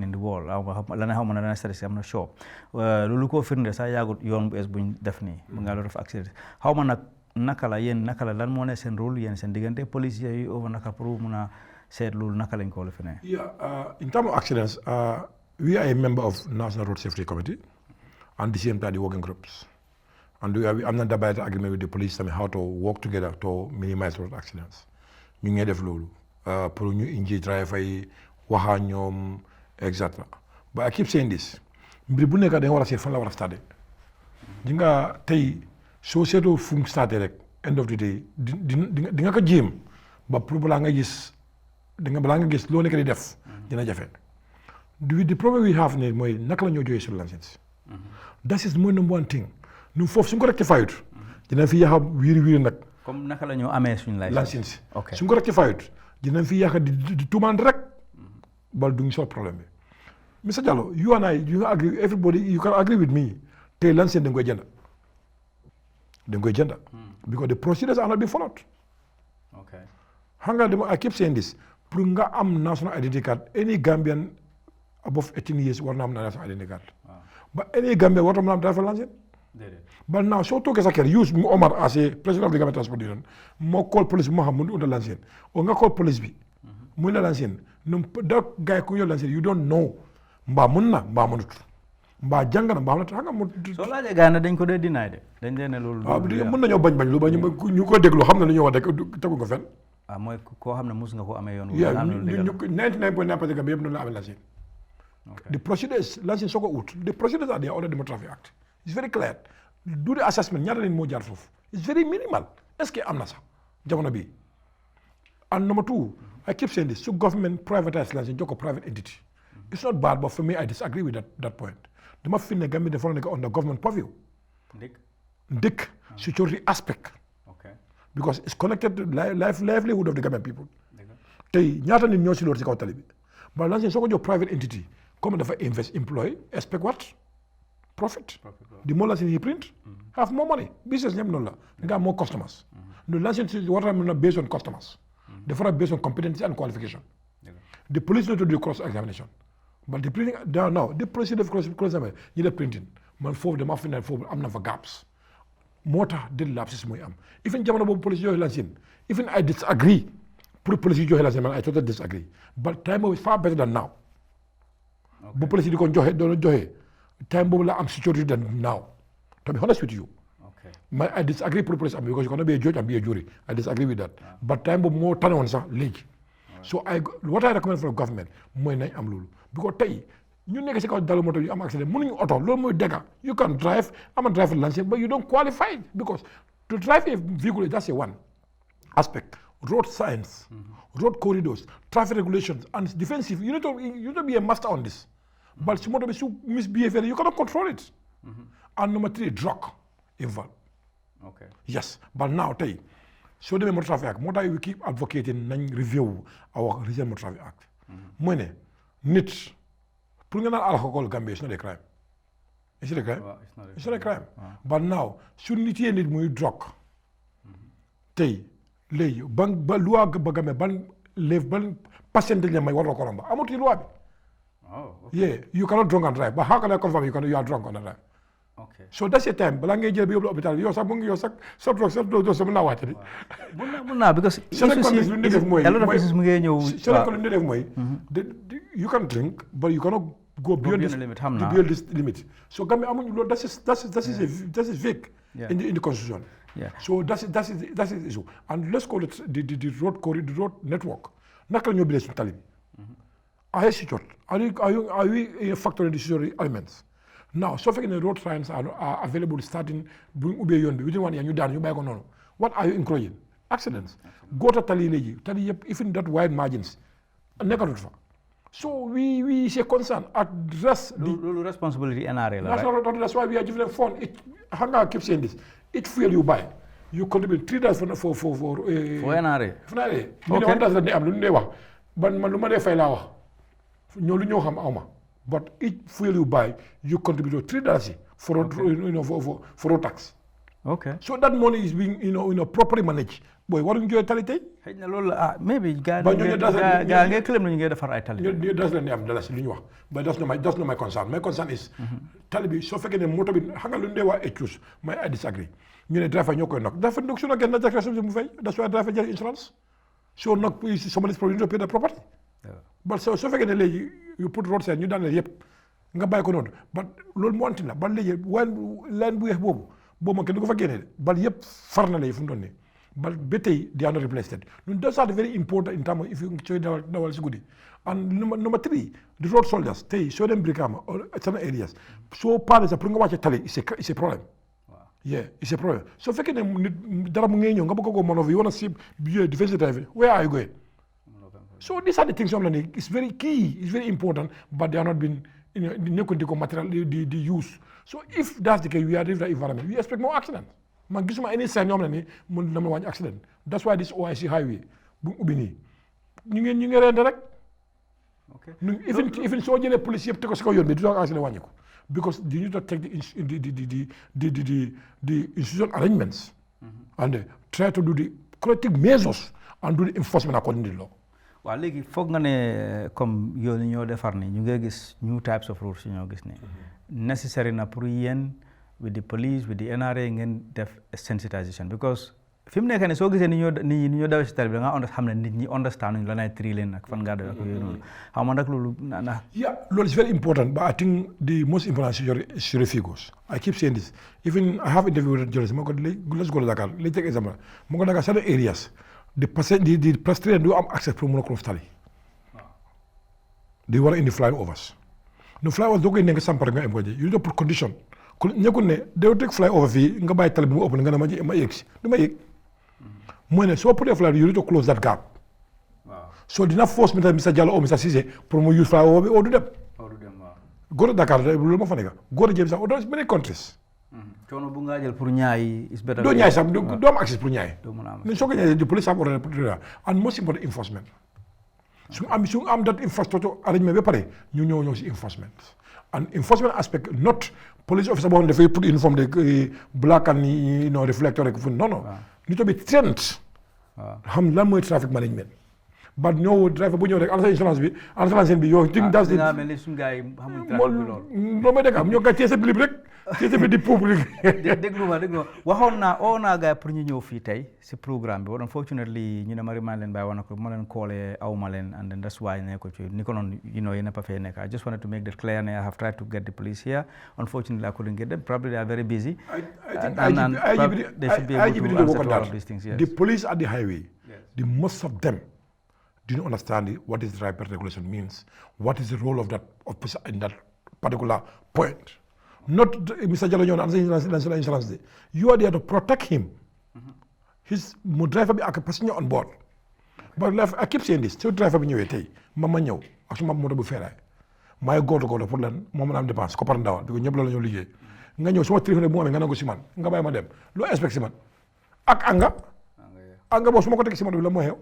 in the world. Lan xaw ma na dana statistique am na show. Loolu ko firnde sax yaagut yoon bu es buñ def nii. Mu nga lot of accidents. Xaw ma nag naka la lan moo ne seen rôle yéen seen diggante police yi over naka pour mun a seet loolu naka lañ ko fi ne. Yeah, in terms of accidents, we are a member of National Road Safety Committee and the same time the working groups. And I'm not about the agreement with the police on how to work together to minimize road accidents. ñu ngi def loolu pour ñu engage driver yi waxa ñoom etc. But I keep saying this mbir bu nekk da nga war a seet fan la war a starté di nga tey soo seetoo fu mu starté rek end of the day di nga ko jéem ba pour balaa nga gis loo nekk di def dina jafe. The problem we have ne mooy naka la ñoo joxee sur license. That is mooy number one thing. Nous foofu suñ ko rectifié dina fi yàq wiiri nag. comme naka la ñoo amee suñu licence. suñ ko rectifié dina fi yàq di tuumaan rek bal duñ sol problème bi Mr. Jallo, you and I, you agree, everybody, you can agree with me. Tey lancé dañ koy jënd. Dañ koy jënd. Because the procedures are not being followed. Okay. I keep saying this. Pour nga am national identity card, any Gambian above 18 years war na am national identity card. But any Gambian war na am driver license. But now, so to get use Omar as a president of the Gambia Transport Union, mo call police mo xam mu license. O nga call police bi. Mu la license. That guy ku yo license, you don't know. Mba mun na, mba munut. Mba jàng na, mba munut. Hanga mu so laajee gars yi dañ ko dee deny de. Dañ dee ne loolu. Mën nañoo bañ lu ba ñu ko déglu xam na lu ñu wax rek tegu ko fenn. Mooy koo xam ne mus nga ko amee yoon. Yeah, 99.9% Gambia yëpp noonu la amee license. The procedures, license soo ko ut, the procedures are there under the Motor Traffic Act. It's very clear. Do the assessment, ñaata nit moo jaar foofu. It's very minimal. Est-ce que am na sax jamono bii. And number two, I keep saying this, so government privatized license jox ko private entity. It's not bad, but for me, I disagree with that point. Dama fi ne Gambia dafa nekk under government purview. Ndëkk security aspect. Okay. Because it's connected to livelihood of the Gambian people. Tey ñaata nit ñoo si loolu si kaw tali bi. But license soo ko jox private entity, comme dafa invest employ, expect what? Profit. The more license you print, have more money. Business ñëpp noonu la. Nga am more customers. The license what are based on customers. Therefore based on competency and qualification. The police need to do cross-examination. But the printing now, the procedure of cross-examination, you need printing. Man foofu dama fi ne foofu am na fa gaps. Moo tax del lapses mooy am. Even jamono boobu police joxe license, even I disagree. Pour police joxe license, man I totally disagree. But time is far better than now. Bu police di ko joxe doon joxe. Time boobu la am security than now. To be honest with you. Okay. I disagree pour police because you cannot be a judge and be a jury. I disagree with that. But time boobu moo tane woon sax léegi. So what I recommend for the government mooy nañ am loolu. Because tey ñu nekk si kaw dalu moto yu am accident mënuñu oto loolu mooy dëgg. You can drive, am a driver license, but you don't qualify because to drive a vehicle that's a one aspect. Road science, road corridors, traffic regulations, and defensive. You need to be a master on this. But si moto bi su misbehavior you cannot control it. And number three, drug involved. Okay. Yes, but now tey soo demee Motor Traffic Act moo tax we keep advocating nañ review our recent Motor Traffic Act. Mooy ne nit pour nga naan alcohol Gambia is not a crime. Is it a crime? It's not a crime. But now su nit yee nit muy drug tey léegi ba loi ba Gambia ban percentage la may waroo ko romba amut ci loi bi. Oh, okay. Yeah, you cannot drunk and drive. But how can I confirm you are drunk and drive? Okay. So that's the time. Balaa ngay jël bi yóbbu hôpital yow sax mu ngi yow sax sa drug sa doo sa mën naa wàcc. Mun naa because a lot of business mu ngi ñëw. Sénégal li def mooy you can drink but you cannot go beyond this limit. So Gambia amuñu loolu that is vague in the constitution. Yeah. So that's the issue. And let's call it the road corridor, the road network. Naka la ñoo bindee suñu tali bi. Are you factoring the security elements? Now, so far the road signs are available starting within 1 year. You done, you buy on. What are you encouraging? Accidents. Go to tali even that wide margins. So we say concern address the responsibility NRA. That's why we are giving them fund. Hanga keep saying this. Each fuel you buy, you contribute $3 for NRA. Okay. But but each fuel you buy, you contribute $3 for road tax. Okay. So that money is being properly managed. Boy, what do you tell it? Maybe claim but that's not my concern. My concern is Talibi so far the motor accused. I disagree. You driver that's why driver get insurance. So not somebody's probably to pay the property. Yeah. But so far you put roads and you done yep. But loolu mo antina ba legi when land bu bobu ma ken ko fa gene bal yep farna lay fu ndone bal betay they are not replaced. Those are very important in terms of if you choy dawal sigudi. And number 3, the road soldiers stay show them brikama or certain areas. So part pour nga wacce tali it's a problem. Wow. Yeah, it's a problem. So fekene dara mu ngay ñew nga bëgg ko mono you want to see defensive driving. Where are you going? So these are the things it's very key, it's very important, but they are not being material the use. So if that's the case, we are in the environment, we expect more accidents. Man gisuma any sign number accident. That's why this OIC highway ñu ngi rend rek Okay. Even so, the police have to go on. They don't actually want you because they need to take the institutional arrangements and try to do the corrective measures and do the enforcement according to the law. Well, léegi foog nga ne comme yow ñoo defar ni ñu ngi gis new types of rules ñoo gis ne necessary na pour yéen with the police with the NRA ngeen def sensitization because fi mu nekk ne soo gisee ni ñoo dawee si tali bi da nga xam ne nit ñi understand la nay tri leen ak fan ngaa dawee ak yooyu noonu xam nga nag loolu yeah, loolu is very important but I think the most important is security figures. I keep saying this. Even I have interviewed with journalists. Let's go to Dakar. Let's take example. Mo go Dakar certain areas the pedestrian do have access pour mun a cross tali. They were in the flyovers. No flyovers doo koy nekk sampar nga am ko you do put condition. Ñekkul ne day take flyover fii nga bàyyi tali bi mu open nga ne ma yegg si du ma yegg. Mooy ne soo putee flyover you need to close that gap. So dina force Mr. Jallow or Mr. Ceesay pour mu use flyover bi or du dem. Go to Dakar loolu ma fa nekk go to James or those many countries. coono bu nga jël pour ñaay is better. doo ñaay sax doo am access pour ñaay. mais soo ko ñaayee the police have already put it and most important enforcement. su am that infrastructure arrangement ba pare ñu ñëw si enforcement and enforcement aspect not police officer boo xam ne dafay put uniform de black and reflector rek fu non ñu to be trained xam lan mooy traffic management but ñëw driver bu ñëw rek ana insurance bi yow think that's nga mel ni suñu gars yi xamuñ traffic bi lool loolu may dëgg am ñoo gàccee sa bilib rek ci bi di peuple déglu ma waxoon naa gars pour ñu ñëw fii tey si programme bi unfortunately ñu ne ma remind leen bàyyi woon na ko ma leen koolee aw ma leen and then that's why ne ko ci ni ko noonu yéen a pa fee nekk I just wanted to make that clear I have tried to get the police here unfortunately I couldn't get them probably they are very busy and they should be able to answer to all of these things. Yes. The police at the highway the most of them do not understand what is driver regulation means, what is the role of that officer in that particular point. Not Mr. Jallow and insurance. You are there to protect him. His driver be a passenger on board. But I keep saying this. So driver be ñëwee mama ñëw ak suma moto bu feeraay maay góor pour lan moom am dépense ko par ndawal bi ko ñëpp loolu ñoo liggéey nga ñëw suma téléphone bu amee nga nangu si man nga bàyyi ma dem loo expect si man ak anga boo su ma ko teg si man bi la moo xew.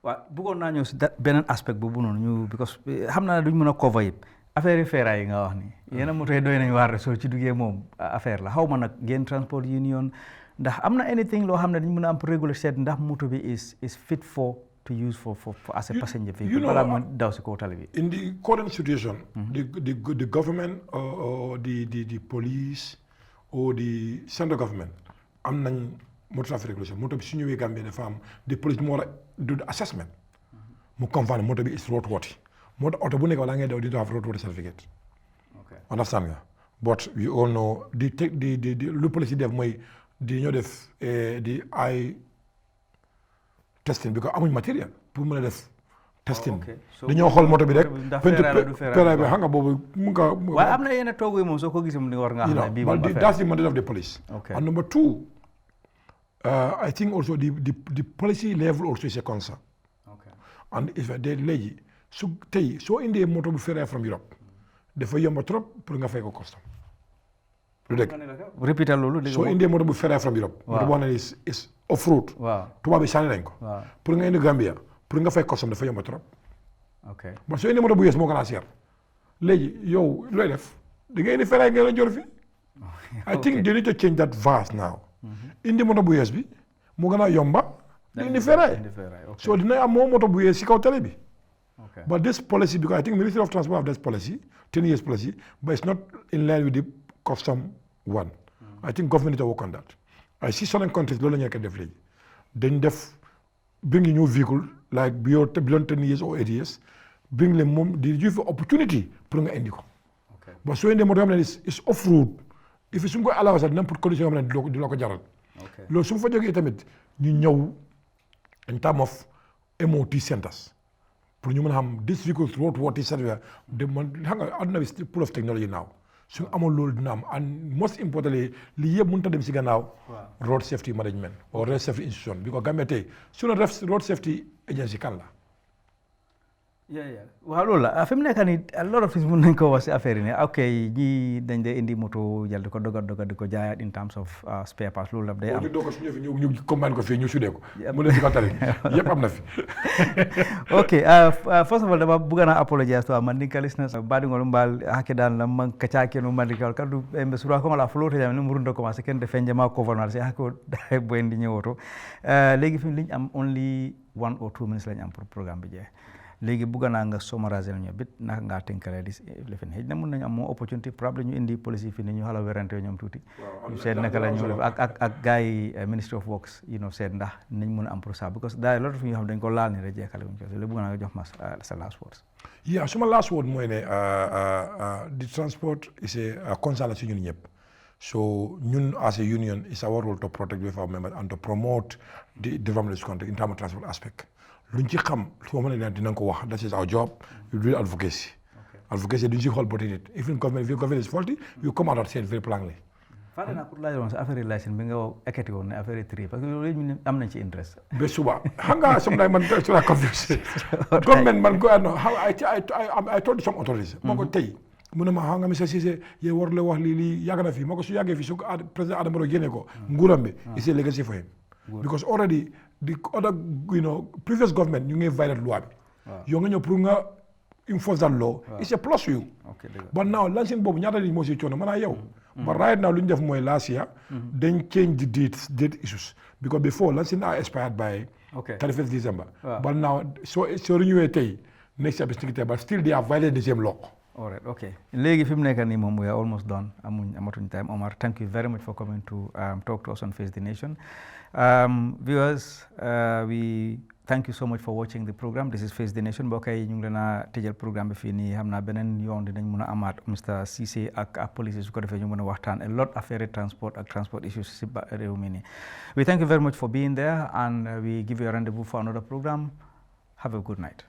waaw bëggoon naa ñëw si beneen aspect boobu noonu ñu because xam naa ne duñ mën a cover yëpp affaire yi feeraay yi nga wax ni yéen a moto yi doy nañu waar soo ci duggee moom affaire la xaw ma nag ngeen transport union ndax am na anything loo xam ne dañ mën a am pour réguler seet ndax moto bi is fit for to use for as a passenger vehicle balaa mu daw si kaw tali bi. In the current situation the government or the police or the central government am nañ motor traffic regulation moto bi su ñëwee Gambie dafa am the police mu war a do the assessment mu confirm moto bi is roadworthy moo tax oto bu nekk wala ngay daw di have roadworthy certificate. Understand nga but we all know lu police yi def mooy di ñoo def di ay testing because amuñ matériel pour mën a def testing dañoo xool moto bi rek feeraay bi xam nga boobu mu nga waaye am na yenn toogu yi moom soo ko gisee mu ni war nga xam ne bii moom that's the mandate of the police. And number two I think also the policy level also is a concern. And if they léegi su tey soo indee moto bu feeraay from Europe dafa yomba trop pour nga fay ko custom lu dëgg répétal loolu soo indee moto bu feeraay from Europe moto boo xam ne is off road tubaab bi sànni nañ ko pour nga indi Gambia pour nga fay custom dafa yomba trop bon soo indee moto bu yees moo gën a seer léegi yow looy def da nga indi feeraay nga la jor fi I think they need to change that verse now indi moto bu yees bi moo gën a yomba di indi feeraay so dina am moo moto bu yees si kaw télé bi. But this policy, because I think Ministry of Transport have this policy, 10 years policy, but it's not in line with the custom one. I think government need to work on that. I see certain countries, then bring a new vehicle, like beyond 10 years or 8 years, bring them they give opportunity to bring indico. But so in the modern is off-road. If it's going to allow us to put condition on the local general. Lo sum fa joge tamit ñu ñëw in terms of MOT centers. Pour ñu mën a xam this vehicle roadworthy certificate de man xam nga àdduna bi full of technology now suñu amoon loolu dina am and most importantly li yëpp mënut a dem si gannaaw road safety management or road safety institution because Gambia tey suñu road safety agency kan la waaw loolu la fi mu nekk nii a lot of things mun nañ ko wax si affaire yi ne ok ñii dañ dee indi moto jël di ko dogat di ko jaayaat in terms of spare parts loolu daf day am. dogal su ñu combine ko fii ñu sudee ko. mu ne si kaw tali yëpp am na fi. ok first of all dama bëgg naa apologize to our Mandinka listeners. baɗigol mbal hakke dan lam man kacake no Mandinka kadu embe sura ko la flotte jam ni murundo commencé ken de fenje ma ko vonal si hakko boyndi ñewoto léegi fi liñ am only 1 or 2 minutes lañ am pour programme bi jeex. léegi bëgg naa nga summariser ñu bit naka ngaa tënkale di lifin xëy na mun nañu am moo opportunité probable ñu indi police yi fii ni ñu xala werante ñoom tuuti ñu seet naka la ñu def ak gars yi Ministry of Works seet ndax nañ mun a am pour ça because daa lot of ñu xam dañ ko laal ni rek jeexale wuñ ko léegi bëgg naa nga jox ma sa last words. suma last word mooy ne the transport is a concern si ñun ñëpp so ñun as a union is our role to protect with our members and to promote the development of this country in terms of transport aspect. luñ ci xam soo mën a dinañ ko wax that is our job you do advocacy. Advocacy duñ ci xool boti nit if government is faulty you come out and say it very plainly. fàtte naa pour laaj woon sa affaire licence bi nga ekkati woon ne affaire tri parce que loolu ñu am nañ ci interest. ba suba xam nga sometimes man su la confuse government man go no how I told some authorities moo ko tey mu ne ma xam nga monsieur Ceesay yee war la wax lii yàgg na fi moo ko su yàggee fi su président Adama Barrow génne ko nguuram bi is a legacy for him because already the other previous government ñu ngi violate loi bi yow nga ñëw pour nga enforce that law it's a plus you but now lancing boobu ñaata nit moo si coono man a yow but right now lu ñu def mooy last year dañ change the date issues because before lancing are expired by 31st December but now so renewé tey next year bi but still they are violating the same law. All right, okay. Léegi fi mu nekk nii moom we are almost done amatuñ time. Omar, thank you very much for coming to talk to us on Face the Nation. Viewers, we thank you so much for watching the program. This is Face the Nation. Mbokk yi ñu ngi leen a tëjal programme bi fii nii xam naa beneen yoon dinañ mën a amaat Mr Ceesay ak police su ko defee ñu mën a waxtaan a lot affaire transport ak transport issues si réew mi nii. We thank you very much for being there and we give you a rendezvous for another program. Have a good night.